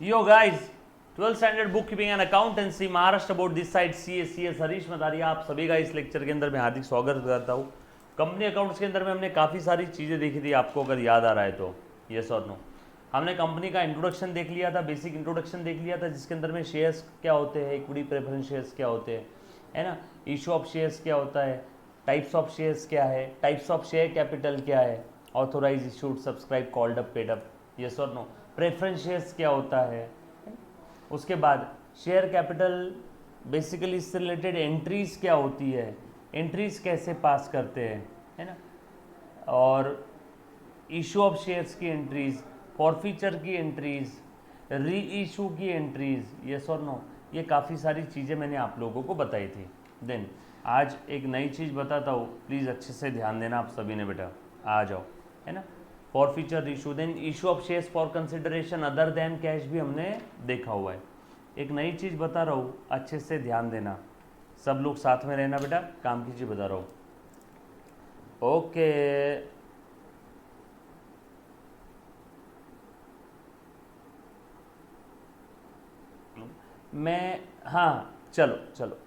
Yo guys, 12th standard book keeping and accountancy Maharashtra board this side C S Harish Madaria आप सभी का इस lecture के अंदर मैं हार्दिक स्वागत करता हूँ। कंपनी अकाउंट्स के अंदर में हमने काफ़ी सारी चीज़ें देखी थी, आपको अगर याद आ रहा है तो यस और नो। हमने कंपनी का इंट्रोडक्शन देख लिया था, बेसिक इंट्रोडक्शन देख लिया था, जिसके अंदर में शेयर्स क्या होते हैं, इक्विटी प्रेफरेंस शेयर्स क्या होते हैं, है ना, इशू ऑफ शेयर्स क्या होता है, टाइप्स ऑफ शेयर्स क्या है, टाइप्स ऑफ शेयर कैपिटल क्या है, authorize issued subscribe called up paid up, yes और नो, प्रेफरेंस शेयर्स क्या होता है। उसके बाद शेयर कैपिटल बेसिकली इससे रिलेटेड एंट्रीज क्या होती है, एंट्रीज कैसे पास करते हैं, है ना, और इशू ऑफ शेयर्स की एंट्रीज, फॉरफीचर की एंट्रीज, री इशू की एंट्रीज, यस और नो, ये काफ़ी सारी चीज़ें मैंने आप लोगों को बताई थी। देन आज एक नई चीज़ बताता हूँ, प्लीज़ अच्छे से ध्यान देना आप सभी ने बेटा, आ जाओ, है ना। Forfeiture issue, then issue of shares for consideration other than cash भी हमने देखा हुआ है। एक नई चीज़ बता रहा हूँ, अच्छे से ध्यान देना, सब लोग साथ में रहना बेटा, काम की चीज़ बता रहा हूँ। ओके, मैं हाँ चलो चलो,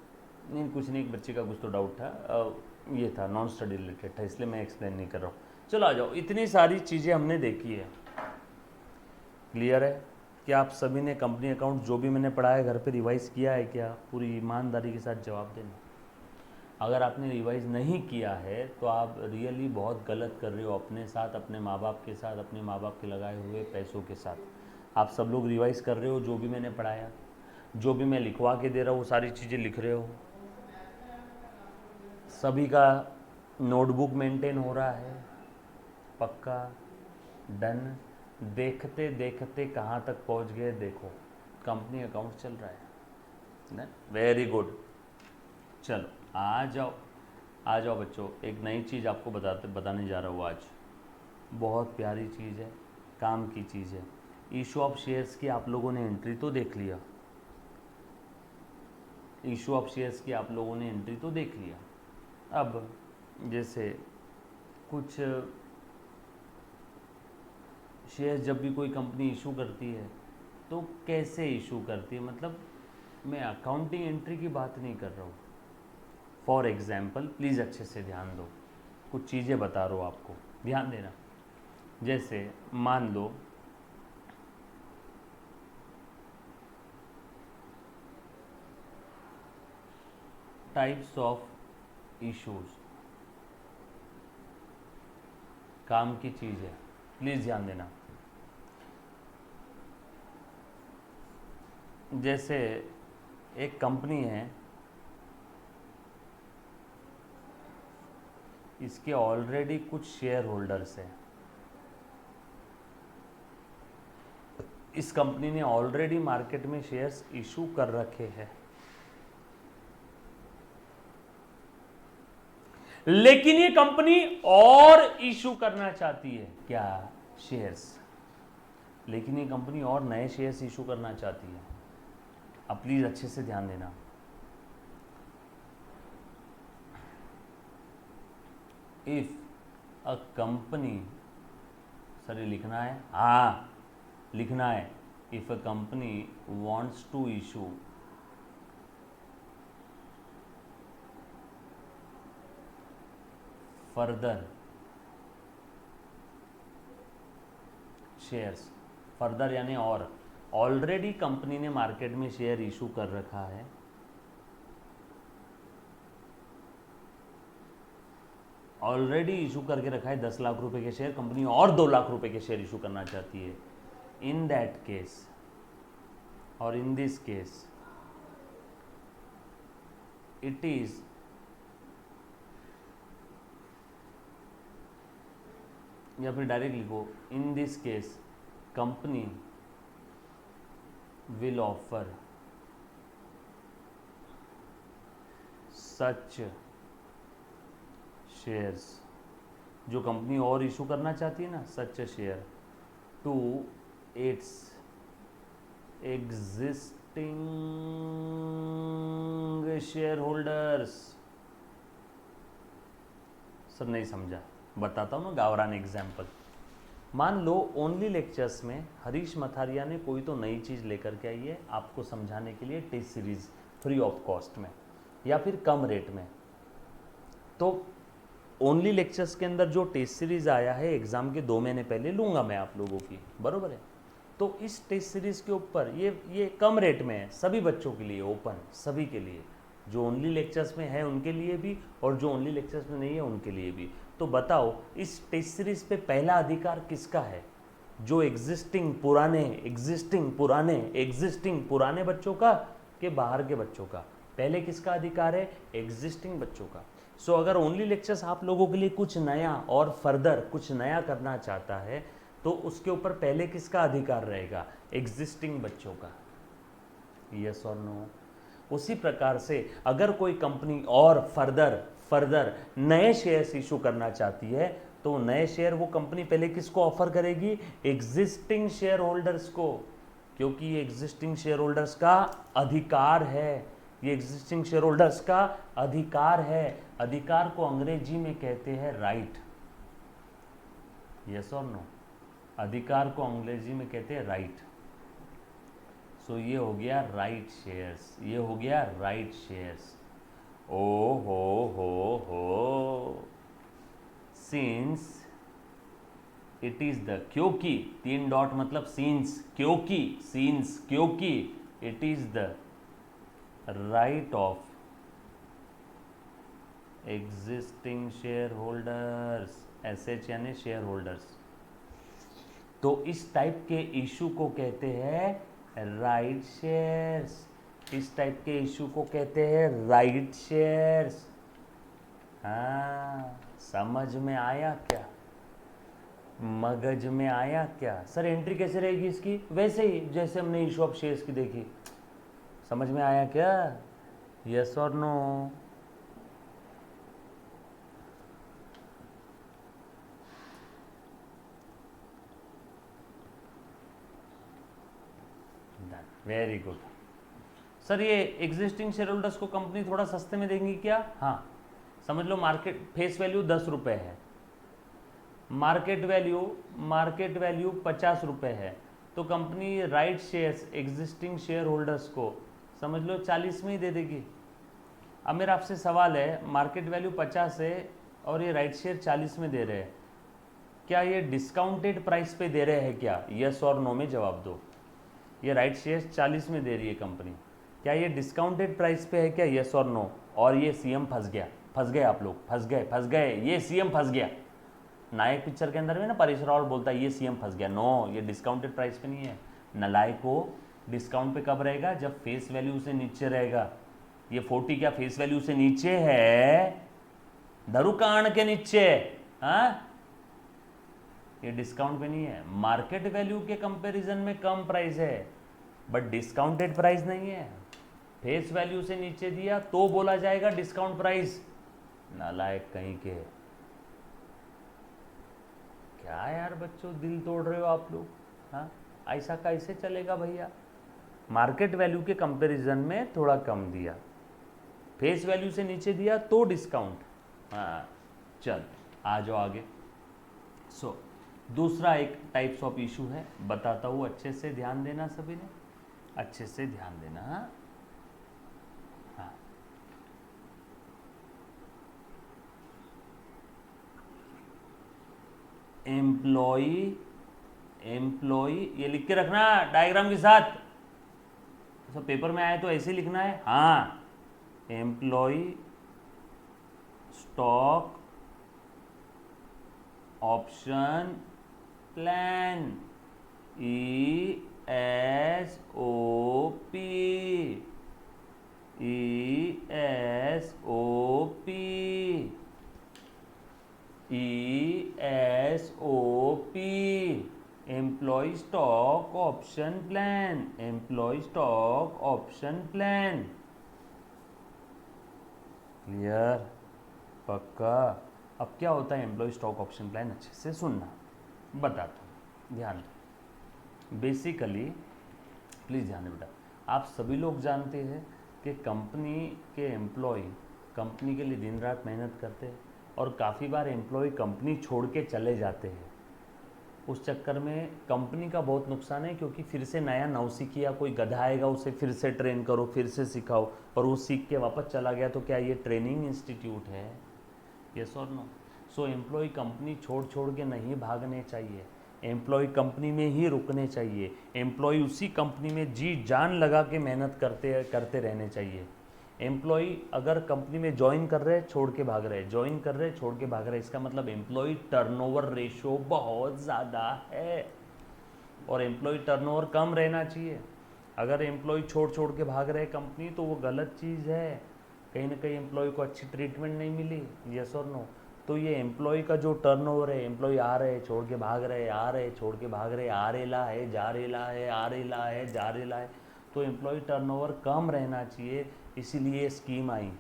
नहीं कुछ नहीं, एक बच्चे का कुछ तो डाउट था, ये था नॉन स्टडी रिलेटेड था, इसलिए मैं एक्सप्लेन नहीं कर रहा हूँ। चलो आ जाओ, इतनी सारी चीज़ें हमने देखी है, क्लियर है कि आप सभी ने कंपनी अकाउंट जो भी मैंने पढ़ा है घर पे रिवाइज किया है क्या, पूरी ईमानदारी के साथ जवाब देना। अगर आपने रिवाइज नहीं किया है तो आप रियली बहुत गलत कर रहे हो अपने साथ, अपने माँ बाप के साथ, अपने माँ बाप के लगाए हुए पैसों के साथ। आप सब लोग रिवाइज कर रहे हो, जो भी मैंने पढ़ाया, जो भी मैं लिखवा के दे रहा हूँ, वो सारी चीज़ें लिख रहे हो, सभी का नोटबुक मेंटेन हो रहा है, पक्का डन। देखते देखते कहाँ तक पहुँच गए देखो, कंपनी अकाउंट चल रहा है ना, वेरी गुड। चलो आ जाओ, आ जाओ बच्चों, एक नई चीज़ आपको बताने जा रहा हूँ आज, बहुत प्यारी चीज़ है, काम की चीज़ है। इशू ऑफ शेयर्स की आप लोगों ने एंट्री तो देख लिया, इशू ऑफ शेयर्स की आप लोगों ने एंट्री तो देख लिया। अब जैसे कुछ शेयर्स जब भी कोई कंपनी इशू करती है तो कैसे इशू करती है, मतलब मैं अकाउंटिंग एंट्री की बात नहीं कर रहा हूँ। फॉर एग्जाम्पल प्लीज़ अच्छे से ध्यान दो, कुछ चीज़ें बता रहा हूँ आपको, ध्यान देना। जैसे मान लो टाइप्स ऑफ इश्यूज, काम की चीज़ है, प्लीज़ ध्यान देना। जैसे एक कंपनी है, इसके ऑलरेडी कुछ शेयर होल्डर्स हैं, इस कंपनी ने ऑलरेडी मार्केट में शेयर्स इशू कर रखे हैं, लेकिन ये कंपनी और इशू करना चाहती है, क्या, शेयर्स, लेकिन ये कंपनी और नए शेयर्स इशू करना चाहती है। अब प्लीज अच्छे से ध्यान देना, इफ अ कंपनी, सर ये लिखना है, हाँ लिखना है, if a company wants to issue further shares, further यानी और, ऑलरेडी कंपनी ने मार्केट में शेयर इशू कर रखा है, ऑलरेडी इशू करके रखा है 10 लाख रुपए के शेयर, कंपनी और 2 लाख रुपए के शेयर इशू करना चाहती है। इन दैट केस और in this case it is या फिर डायरेक्ट लिखो, in this case company will offer such shares, जो कंपनी और इशू करना चाहती है ना, such share to its existing share holders. Sir नहीं समझा, बताता हूँ ना गावरान एग्जाम्पल। मान लो ओनली लेक्चर्स में हरीश मथारिया ने कोई तो नई चीज़ लेकर के आई है आपको समझाने के लिए test series free of cost में या फिर कम रेट में। तो ओनली लेक्चर्स के अंदर जो टेस्ट सीरीज़ आया है एग्ज़ाम के 2 महीने पहले लूँगा मैं आप लोगों की, बरोबर है। तो इस टेस्ट सीरीज़ के ऊपर ये कम रेट में है, सभी बच्चों के लिए ओपन, सभी के लिए, जो ओनली लेक्चर्स में है उनके लिए भी और जो ओनली लेक्चर्स में नहीं है उनके लिए भी। तो बताओ इस टेस्ट सीरीज़ पे पहला अधिकार किसका है? जो एग्जिस्टिंग पुराने बच्चों का के बाहर के बच्चों का? पहले किसका अधिकार है? एग्जिस्टिंग बच्चों का। सो अगर ओनली लेक्चर्स आप लोगों के लिए कुछ नया और फर्दर कुछ नया करना चाहता है तो उसके ऊपर पहले किसका अधिकार रहेगा? एग्जिस्टिंग बच्चों का। यस और नो? उसी प्रकार से अगर कोई कंपनी और फर्दर नए शेयर्स इशू करना चाहती है तो नए शेयर वो कंपनी पहले किसको ऑफर करेगी? एग्जिस्टिंग शेयर होल्डर्स को, क्योंकि ये एग्जिस्टिंग शेयर होल्डर्स का अधिकार है। ये एग्जिस्टिंग शेयर होल्डर्स का अधिकार है। अधिकार को अंग्रेजी में कहते हैं राइट। यस और नो? अधिकार को अंग्रेजी में कहते हैं राइट। सो ये हो गया राइट शेयर्स, ये हो गया राइट शेयर्स। ओ हो सिंस इट इज द, क्योंकि 3 डॉट मतलब सिंस, क्योंकि it is the right of existing share holders, SH यानी शेयर होल्डर्स। तो इस टाइप के इशू को कहते हैं राइट शेयर्स। इस टाइप के इशू को कहते हैं राइट शेयर्स। हाँ, समझ में आया क्या? मगज में आया क्या? सर एंट्री कैसे रहेगी इसकी? वैसे ही जैसे हमने इशू ऑफ शेयर्स की देखी। समझ में आया क्या? यस और नो? Very good. सर ये एग्जिस्टिंग शेयर होल्डर्स को कंपनी थोड़ा सस्ते में देंगी क्या? हाँ, समझ लो मार्केट फेस वैल्यू 10 रुपये है, मार्केट वैल्यू 50 रुपये है, तो company right shares existing share holders को समझ लो 40 में ही दे देगी। अब मेरा आपसे सवाल है, मार्केट वैल्यू 50 है और ये राइट शेयर 40 में दे रहे हैं, क्या ये डिस्काउंटेड प्राइस पे दे रहे हैं क्या? यस और नो में जवाब दो। ये राइट शेयर्स 40 में दे रही है कंपनी, क्या ये डिस्काउंटेड प्राइस पे है क्या? यस और नो? और ये सीएम फंस गए, आप लोग फंस गए, ये सीएम फंस गया। नायक पिक्चर के अंदर में ना परेश रावल बोलता है ये सीएम फंस गया। नो, ये डिस्काउंटेड प्राइस पे नहीं है। नलायक को डिस्काउंट पे कब रहेगा? जब फेस वैल्यू से नीचे रहेगा। ये 40 क्या फेस वैल्यू से नीचे है? धरुकाण के नीचे। हाँ, ये डिस्काउंट पे नहीं है। मार्केट वैल्यू के कंपैरिजन में कम प्राइस है बट डिस्काउंटेड प्राइस नहीं है। फेस वैल्यू से नीचे दिया तो बोला जाएगा डिस्काउंट प्राइस। नालायक कहीं के। क्या यार बच्चों दिल तोड़ रहे हो आप लोग? हाँ, ऐसा कैसे चलेगा भैया? मार्केट वैल्यू के कंपैरिजन में थोड़ा कम दिया, फेस वैल्यू से नीचे दिया तो डिस्काउंट। हाँ, चल आ जाओ आगे। सो दूसरा एक टाइप्स ऑफ इशू है, बताता हूँ, अच्छे से ध्यान देना, सभी ने अच्छे से ध्यान देना। हाँ हाँ, एम्प्लॉई ये लिख के रखना डायग्राम के साथ। सब पेपर में आए तो ऐसे लिखना है। हाँ, employee stock option plan, ESOP, employee stock option plan, employee stock option plan. Clear? पक्का? अब क्या होता है एम्प्लॉय स्टॉक ऑप्शन प्लान? अच्छे से सुनना, बताता हूँ, ध्यान दो। बेसिकली प्लीज़ ध्यान दे बेटा, आप सभी लोग जानते हैं कि कंपनी के एम्प्लॉय कंपनी के लिए दिन रात मेहनत करते हैं और काफ़ी बार एम्प्लॉय कंपनी छोड़ के चले जाते हैं। उस चक्कर में कंपनी का बहुत नुकसान है, क्योंकि फिर से नया नौसिखिया कोई गधा आएगा, उसे फिर से ट्रेन करो, फिर से सिखाओ, और वो सीख के वापस चला गया तो क्या ये ट्रेनिंग इंस्टीट्यूट है? यस और नो? सो एम्प्लॉय कंपनी छोड़ छोड़ के नहीं भागने चाहिए, एम्प्लॉय कंपनी में ही रुकने चाहिए, एम्प्लॉय उसी कंपनी में जी जान लगा के मेहनत करते करते रहने चाहिए। एम्प्लॉय अगर कंपनी में ज्वाइन कर रहे हैं छोड़ के भाग रहे हैं, ज्वाइन कर रहे हैं छोड़ के भाग रहे हैं, इसका मतलब एम्प्लॉय टर्नओवर रेशो बहुत ज़्यादा है, और एम्प्लॉय टर्नओवर कम रहना चाहिए। अगर एम्प्लॉय छोड़ छोड़ के भाग रहे हैं कंपनी तो वो गलत चीज़ है, कहीं ना कहीं एम्प्लॉय को अच्छी ट्रीटमेंट नहीं मिली। यस और नो? तो ये एम्प्लॉय का जो टर्नओवर है, एम्प्लॉय आ रहे छोड़ के भाग रहे, आ रहे छोड़ के भाग रहे, आ रेला है जा रेला है, आ रेला है जा रेला है, तो एम्प्लॉय टर्नओवर कम रहना चाहिए। इसीलिए scheme I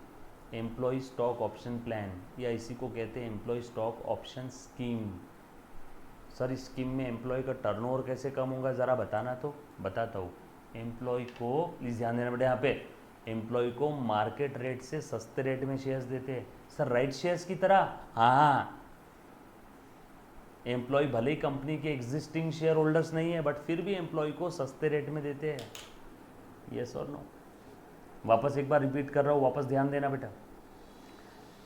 employee stock option plan, या इसी को कहते हैं employee stock option scheme. Sir इस स्कीम में एम्प्लॉय का टर्नओवर कैसे कम होगा ज़रा बताना, तो बताता हूँ। एम्प्लॉय को प्लीज़ ध्यान देना बेटा, यहाँ पे एम्प्लॉय को मार्केट रेट से सस्ते रेट में शेयर्स देते हैं। सर राइट शेयर्स की तरह? हाँ, एम्प्लॉय भले ही कंपनी के एग्जिस्टिंग शेयर होल्डर्स नहीं है, बट फिर भी एम्प्लॉय को सस्ते रेट में देते हैं। यस और नो? वापस एक बार रिपीट कर रहा हूँ, वापस ध्यान देना बेटा।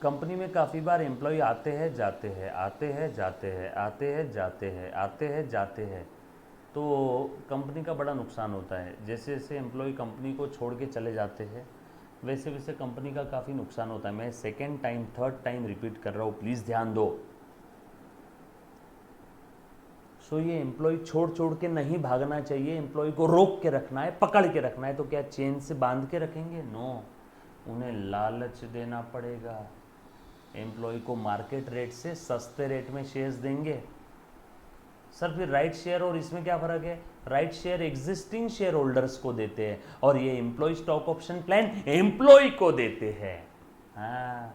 कंपनी में काफ़ी बार एम्प्लॉय आते हैं जाते हैं, आते हैं जाते हैं, आते हैं जाते हैं, आते हैं जाते हैं, तो कंपनी का बड़ा नुकसान होता है। जैसे जैसे एम्प्लॉय कंपनी को छोड़ के चले जाते हैं वैसे वैसे कंपनी का काफ़ी नुकसान होता है। मैं second time third time repeat कर रहा हूँ, प्लीज़ ध्यान दो। सो ये एम्प्लॉय छोड़ छोड़ के नहीं भागना चाहिए, एम्प्लॉय को रोक के रखना है, पकड़ के रखना है। तो क्या चेन से बांध के रखेंगे? नो, उन्हें लालच देना पड़ेगा। एम्प्लॉय को मार्केट रेट से सस्ते रेट में शेयर्स देंगे। सर फिर राइट शेयर और इसमें क्या फ़र्क है? Right share existing share holders को देते हैं, और ये employee stock option plan employee को देते हैं। हाँ,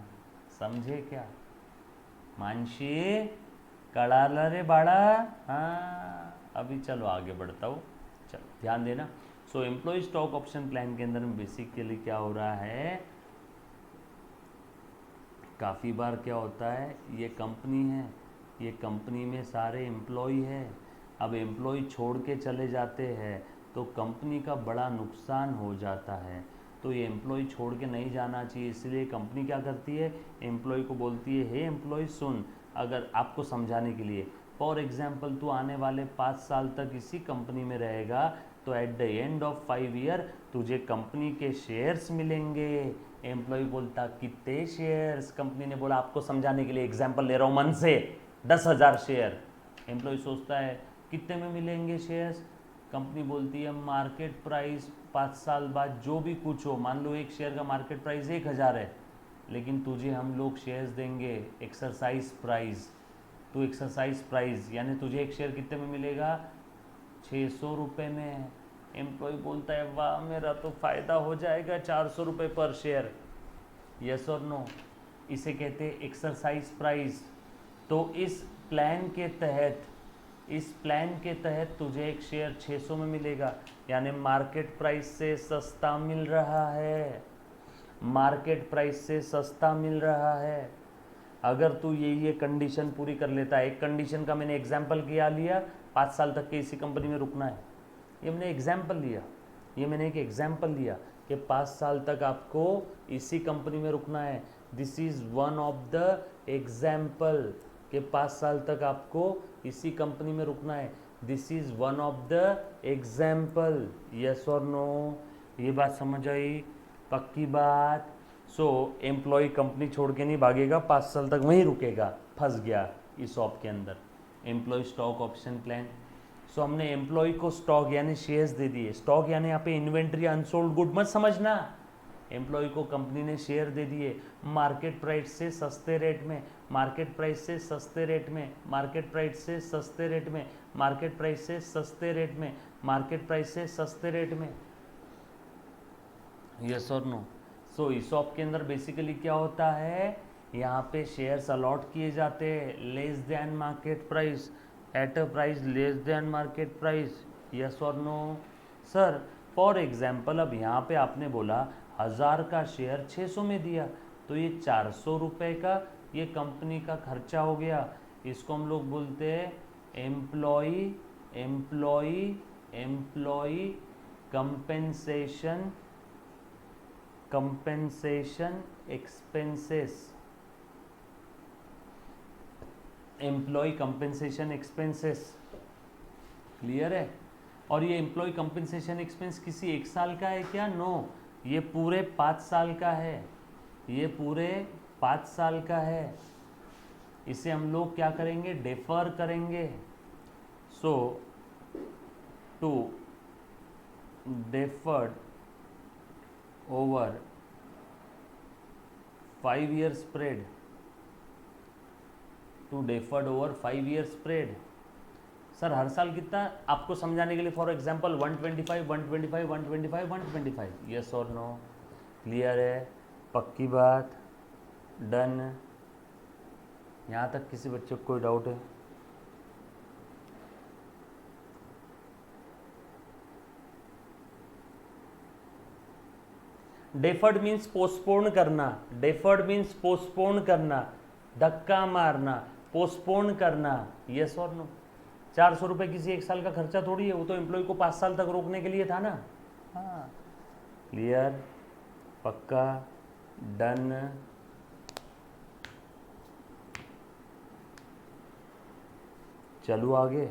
समझे क्या मानशी? कड़ाला रे बाड़ा? हाँ, अभी चलो आगे बढ़ता हूँ, चलो ध्यान देना। सो एम्प्लॉय स्टॉक ऑप्शन प्लान के अंदर में बेसिकली क्या हो रहा है, काफ़ी बार क्या होता है, ये कंपनी है, ये कंपनी में सारे एम्प्लॉय हैं। अब एम्प्लॉय छोड़ के चले जाते हैं तो कंपनी का बड़ा नुकसान हो जाता है। तो ये एम्प्लॉय छोड़ के नहीं जाना चाहिए, इसलिए कंपनी क्या करती है, एम्प्लॉय को बोलती है, हे एम्प्लॉय सुन, अगर आपको समझाने के लिए, फॉर एग्जाम्पल तू आने वाले 5 साल तक इसी कंपनी में रहेगा, तो at the end of 5 year तुझे कंपनी के शेयर्स मिलेंगे। एम्प्लॉय बोलता कितने शेयर्स? कंपनी ने बोला आपको समझाने के लिए एग्जाम्पल ले रहा हूँ मन से, 10,000 शेयर। एम्प्लॉय सोचता है कितने में मिलेंगे शेयर्स? कंपनी बोलती है मार्केट प्राइस 5 साल बाद जो भी कुछ हो, मान लो एक शेयर का मार्केट प्राइस 1,000 है, लेकिन तुझे हम लोग शेयर्स देंगे एक्सरसाइज प्राइस। तो एक्सरसाइज प्राइस यानी तुझे एक शेयर कितने में मिलेगा? 600 रुपये में। एम्प्लॉय बोलता है वाह मेरा तो फ़ायदा हो जाएगा 400 रुपये पर शेयर। यस और नो? इसे कहते हैं एक्सरसाइज प्राइस। तो इस प्लान के तहत तुझे एक शेयर 600 में मिलेगा, यानी मार्केट प्राइस से सस्ता मिल रहा है, मार्केट प्राइस से सस्ता मिल रहा है। अगर तू ये कंडीशन पूरी कर लेता है, एक कंडीशन का मैंने एग्जाम्पल लिया, 5 साल तक के इसी कंपनी में रुकना है, ये मैंने एक एग्जाम्पल लिया कि 5 साल तक आपको इसी कंपनी में रुकना है। This is one of the example कि 5 साल तक आपको इसी कंपनी में रुकना है। This is one of the example. Yes और नो? ये बात समझ आई? पक्की बात? सो एम्प्लॉय कंपनी छोड़ के नहीं भागेगा, 5 साल तक वहीं रुकेगा, फंस गया इस ऑप के अंदर। Employee stock option plan. So हमने एम्प्लॉय को स्टॉक यानी शेयर्स दे दिए। स्टॉक यानी यहाँ पे इन्वेंट्री अनसोल्ड गुड मत समझना। एम्प्लॉय को कंपनी ने शेयर दे दिए मार्केट प्राइस से सस्ते रेट में, मार्केट प्राइस से सस्ते रेट में, मार्केट प्राइस से सस्ते रेट में, मार्केट प्राइस से सस्ते रेट में, मार्केट प्राइस से सस्ते रेट में। यस और नो? सो ईसॉप के अंदर बेसिकली क्या होता है, यहाँ पे शेयर्स अलॉट किए जाते हैं less than market price, at a price less than market price. Yes और नो? सर फॉर एग्जाम्पल अब यहाँ पे आपने बोला 1000 का शेयर 600 में दिया, तो ये 400 रुपये का ये कंपनी का खर्चा हो गया। इसको हम लोग बोलते हैं employee employee employee compensation compensation expenses, employee compensation expenses, clear है। और ये एम्प्लॉय कंपेंसेशन एक्सपेंस किसी एक साल का है क्या? नो, ये पूरे 5 साल का है, ये पूरे 5 साल का है। इसे हम लोग क्या करेंगे? डेफर करेंगे। So to deferred over 5 year spread, to deferred over 5 year spread. Sir हर साल कितना? आपको समझाने के लिए फॉर एग्जांपल 125 125 125 125, यस और नो? क्लियर है? पक्की बात? डन? यहाँ तक किसी बच्चे को कोई डाउट है? डेफर्ड मीन्स पोस्टपोन करना, डेफर्ड मीन्स पोस्टपोन करना, धक्का मारना, पोस्टपोन करना, यस और नो? 400 रुपये किसी एक साल का खर्चा थोड़ी है, वो तो एम्प्लॉय को 5 साल तक रोकने के लिए था ना। हाँ, क्लियर? पक्का? डन? चलो आगे।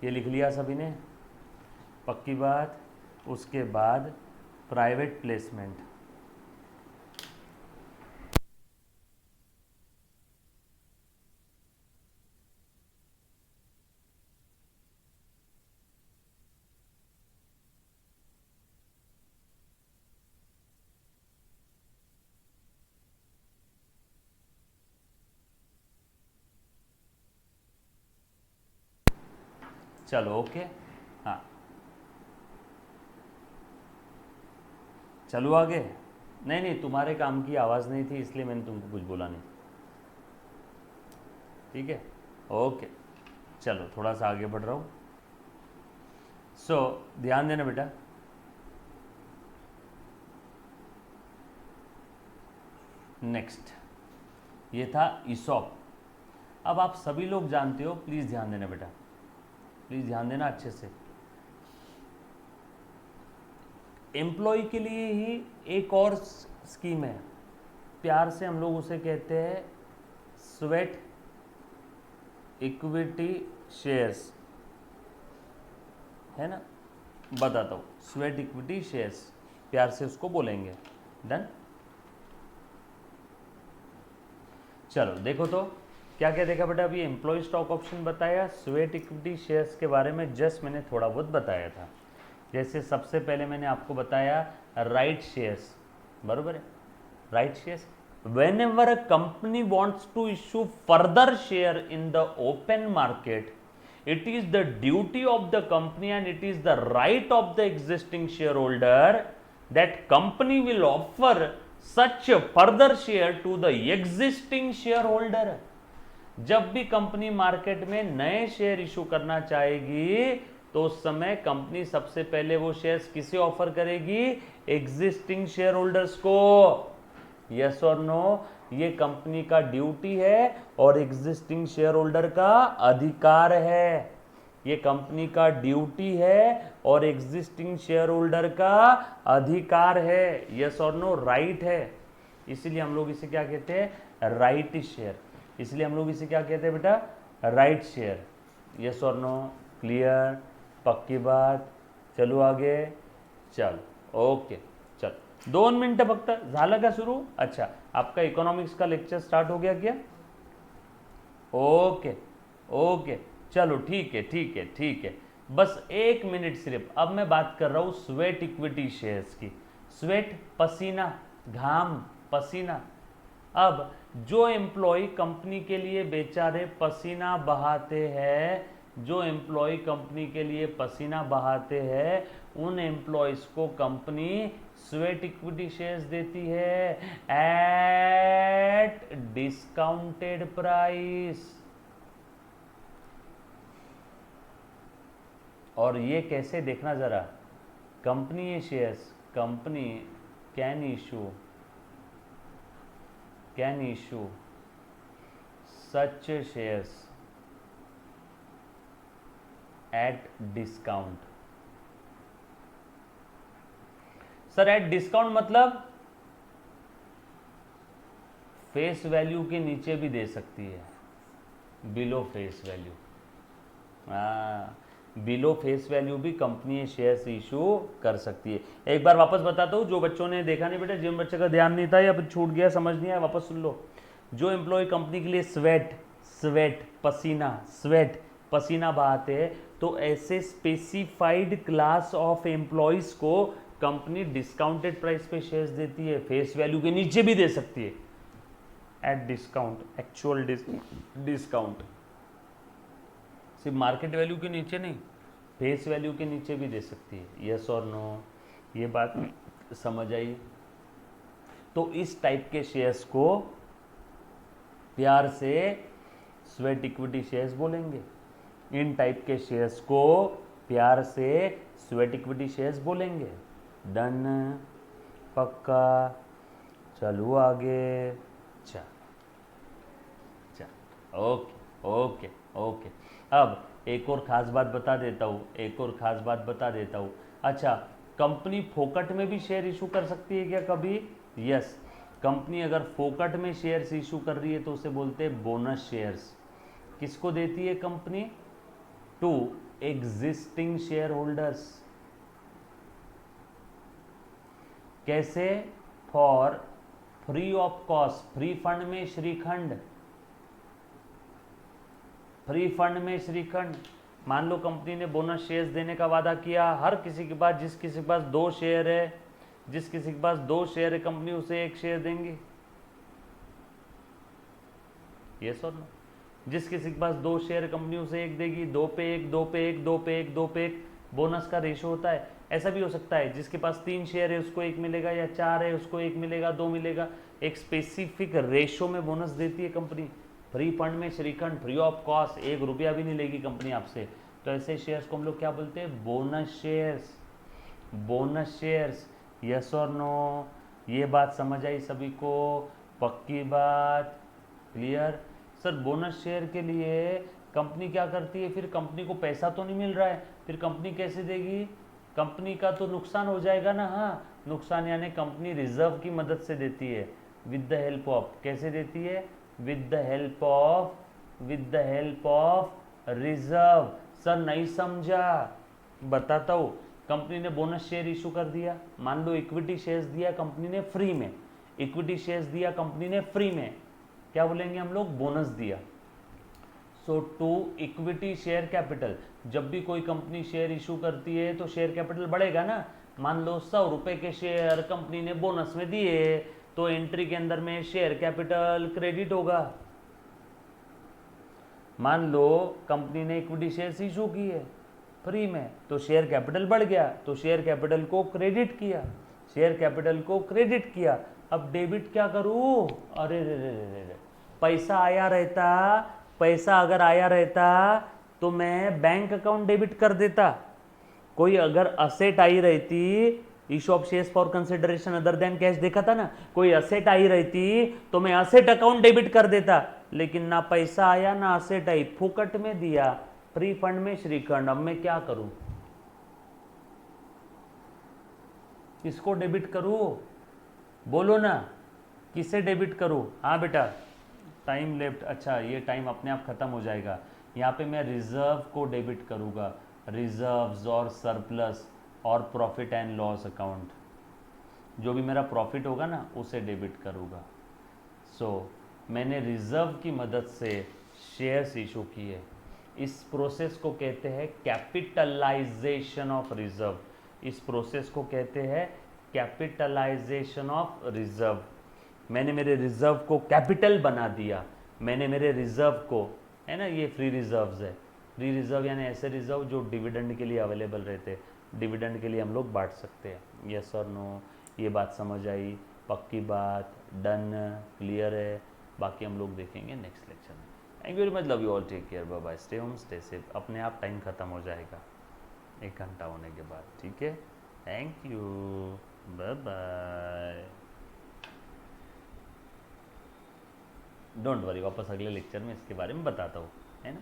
ये लिख लिया सभी ने? पक्की बात? उसके बाद प्राइवेट प्लेसमेंट, चलो ओके। हाँ चलो आगे। नहीं नहीं, तुम्हारे काम की आवाज़ नहीं थी इसलिए मैंने तुमको कुछ बोला नहीं, ठीक है? ओके, चलो थोड़ा सा आगे बढ़ रहा हूँ। सो ध्यान देना बेटा, नेक्स्ट ये था ईसॉप। अब आप सभी लोग जानते हो, प्लीज़ ध्यान देना बेटा, प्लीज़ ध्यान देना अच्छे से। एम्प्लॉय के लिए ही एक और स्कीम है, प्यार से हम लोग उसे कहते हैं स्वेट इक्विटी शेयर्स, है ना? बताता हूँ, स्वेट इक्विटी शेयर्स प्यार से उसको बोलेंगे। डन? चलो देखो तो क्या क्या देखा बेटा। अभी एम्प्लॉय स्टॉक ऑप्शन बताया, स्वेट इक्विटी शेयर्स के बारे में जस्ट मैंने थोड़ा बहुत बताया था। जैसे सबसे पहले मैंने आपको बताया राइट शेयर्स, बरोबर है? Right shares, whenever a company wants to issue further share in the open market, it is the duty of the company and it is the right of the existing shareholder that company will offer such a further share to the existing shareholder। जब भी company market में नए share issue करना चाहेगी तो उस समय company सबसे पहले वो शेयर्स किसे ऑफर करेगी? एग्जिस्टिंग शेयर होल्डर्स को। यस और नो? ये कंपनी का ड्यूटी है और एग्जिस्टिंग शेयर होल्डर का अधिकार है। ये कंपनी का ड्यूटी है और एग्जिस्टिंग शेयर होल्डर का अधिकार है। यस और नो? राइट है। इसीलिए हम लोग इसे क्या कहते हैं? Right share. इसलिए हम लोग इसे क्या कहते हैं बेटा? Right share. यस और नो? क्लियर? पक्की बात? चलो आगे। चल ओके, चल 2 मिनटं फक्त, झालं का सुरू? अच्छा, आपका इकोनॉमिक्स का लेक्चर स्टार्ट हो गया क्या? ओके ओके, चलो ठीक है ठीक है ठीक है, बस 1 मिनट सिर्फ। अब मैं बात कर रहा हूँ स्वेट इक्विटी शेयर्स की। स्वेट पसीना, घाम, पसीना। अब जो एम्प्लॉय कंपनी के लिए बेचारे पसीना बहाते हैं, जो एम्प्लॉय कंपनी के लिए पसीना बहाते हैं, उन एम्प्लॉयज को कंपनी स्वेट इक्विटी शेयर्स देती है एट डिस्काउंटेड प्राइस। और ये कैसे देखना जरा, कंपनी ये shares, company can issue such shares at discount. Sir at discount मतलब फेस वैल्यू के नीचे भी दे सकती है, below face value. Below face value भी कंपनी शेयर्स इशू कर सकती है। एक बार वापस बताता हूँ, जो बच्चों ने देखा नहीं बेटा, जिन बच्चे का ध्यान नहीं था या फिर छूट गया, समझ नहीं आया, वापस सुन लो। जो एम्प्लॉय कंपनी के लिए स्वेट पसीना बहाते हैं, तो ऐसे स्पेसिफाइड क्लास ऑफ एम्प्लॉयज को कंपनी डिस्काउंटेड प्राइस पे शेयर्स देती है, फेस वैल्यू के नीचे भी दे सकती है, एट डिस्काउंट, एक्चुअल डिस्काउंट, सिर्फ मार्केट वैल्यू के नीचे नहीं, फेस वैल्यू के नीचे भी दे सकती है। यस और नो, ये बात समझ आई? तो इस टाइप के शेयर्स को प्यार से स्वेट इक्विटी शेयर्स बोलेंगे। इन टाइप के शेयर्स को प्यार से स्वेट इक्विटी शेयर्स बोलेंगे। डन? पक्का? चलो आगे। ओके। अब एक और खास बात बता देता हूँ, अच्छा, कंपनी फोकट में भी शेयर इशू कर सकती है क्या कभी? यस, कंपनी अगर फोकट में शेयर्स इशू कर रही है तो उसे बोलते हैं बोनस शेयर्स। किसको देती है कंपनी? To existing share holders. कैसे? For free of cost, free fund में श्रीखंड। मान लो कंपनी ने बोनस शेयर्स देने का वादा किया, हर किसी के पास, जिस किसी के पास 2 शेयर है, कंपनी उसे 1 शेयर देंगी। यस और नो? जिस किसी के पास 2 शेयर कंपनी उसे 1 देगी, 2 पे 1 बोनस का रेशो होता है। ऐसा भी हो सकता है जिसके पास 3 शेयर है उसको 1 मिलेगा, या 4 है उसको 1 मिलेगा, 2 मिलेगा। एक स्पेसिफिक रेशो में बोनस देती है कंपनी। फ्री फंड में श्रीखंड, फ्री ऑफ कॉस्ट, 1 रुपया भी नहीं लेगी कंपनी आपसे। तो ऐसे शेयर्स को हम लोग क्या बोलते हैं? Bonus shares. यस और नो? ये बात समझ आई सभी को? पक्की बात? क्लियर? सर बोनस शेयर के लिए कंपनी क्या करती है? फिर कंपनी को पैसा तो नहीं मिल रहा है, फिर कंपनी कैसे देगी? कंपनी का तो नुकसान हो जाएगा ना। हाँ, नुकसान यानी कंपनी रिजर्व की मदद से देती है, विद द हेल्प ऑफ। कैसे देती है? With the help of reserve. Sir नहीं समझा, बताता हूँ। कंपनी ने बोनस शेयर इशू कर दिया, मान लो इक्विटी शेयर्स दिया कंपनी ने फ्री में, क्या बोलेंगे हम लोग? बोनस दिया। सो टू इक्विटी शेयर कैपिटल, जब भी कोई कंपनी शेयर इशू करती है तो शेयर कैपिटल बढ़ेगा ना। मान लो 100 रुपए के शेयर कंपनी ने बोनस में दिए, तो एंट्री के अंदर में शेयर कैपिटल क्रेडिट होगा। मान लो कंपनी ने इक्विटी शेयर इशू की है फ्री में, तो शेयर कैपिटल बढ़ गया, तो शेयर कैपिटल को क्रेडिट किया। अब डेबिट क्या करूं? अरे रे, पैसा अगर आया रहता तो मैं बैंक अकाउंट डेबिट कर देता। कोई अगर असेट आई रहती, issue of shares for consideration other than cash देखा था ना, कोई असेट आई रहती तो मैं असेट अकाउंट डेबिट कर देता। लेकिन ना पैसा आया ना असेट आई, फुकट में दिया, फ्री फंड में श्रीखंड। अब मैं क्या करूं? किसको डेबिट करूं? बोलो ना, किसे डेबिट करूं? हाँ बेटा, टाइम लेफ्ट। अच्छा, ये टाइम अपने आप खत्म हो जाएगा। यहाँ पे मैं रिजर्व को डेबिट करूंगा, रिजर्व्स और सरप्लस और प्रॉफिट एंड लॉस अकाउंट, जो भी मेरा प्रॉफिट होगा ना उसे डेबिट करूंगा। सो मैंने रिजर्व की मदद से शेयर्स इशू किए। इस प्रोसेस को कहते हैं कैपिटलाइजेशन ऑफ रिजर्व। मैंने मेरे रिजर्व को कैपिटल बना दिया, मैंने मेरे रिजर्व को, है ना, ये फ्री रिजर्व्स है। फ्री रिजर्व यानी ऐसे रिजर्व जो डिविडेंड के लिए अवेलेबल रहते हैं, डिविडेंड के लिए हम लोग बांट सकते हैं। यस और नो? ये बात समझ आई? पक्की बात? डन? क्लियर है? बाकी हम लोग देखेंगे नेक्स्ट लेक्चर में। Thank you very much, love you all, take care, bye bye, stay home, stay safe. अपने आप टाइम खत्म हो जाएगा 1 घंटा होने के बाद, ठीक है? Thank you. Bye bye. Don't worry, वापस अगले लेक्चर में इसके बारे में बताता हूँ, है ना।